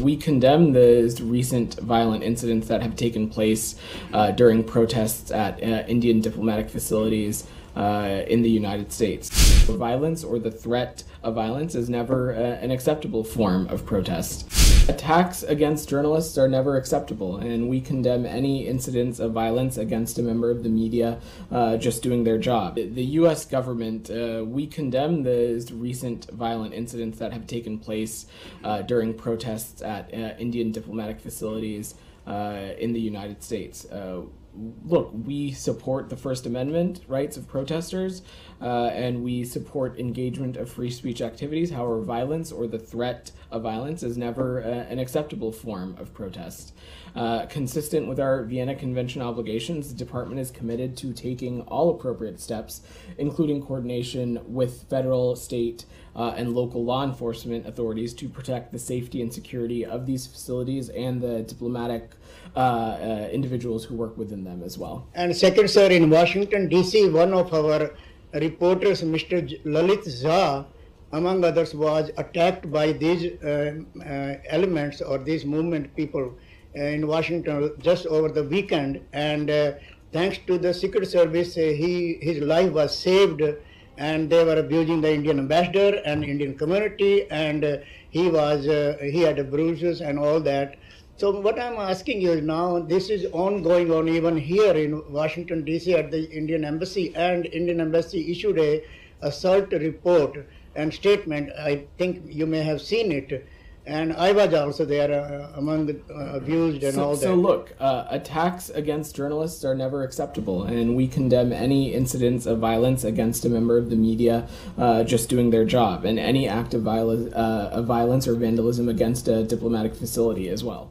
We condemn the recent violent incidents that have taken place during protests at Indian diplomatic facilities in the United States. Violence or the threat of violence is never an acceptable form of protest. Attacks against journalists are never acceptable, and we condemn any incidents of violence against a member of the media just doing their job. The U.S. government, we condemn the recent violent incidents that have taken place during protests at Indian diplomatic facilities in the United States. Look, we support the First Amendment rights of protesters, and we support engagement of free speech activities. However, violence or the threat of violence is never an acceptable form of protest. Consistent with our Vienna Convention obligations, the Department is committed to taking all appropriate steps, including coordination with federal, state, and local law enforcement authorities to protect the safety and security of these facilities and the diplomatic individuals who work within them as well. And second, sir, in Washington, D.C., one of our reporters, Mr. Lalit Jha, among others, was attacked by these elements or these movement people in Washington just over the weekend. And thanks to the Secret Service, his life was saved, and they were abusing the Indian ambassador and Indian community, and he had bruises and all that. So what I'm asking you is now, this is ongoing on even here in Washington, D.C. at the Indian Embassy, and Indian Embassy issued a assault report and statement. I think you may have seen it. And I was also there among the abused and all that. So look, attacks against journalists are never acceptable, and we condemn any incidents of violence against a member of the media just doing their job, and any act of violence or vandalism against a diplomatic facility as well.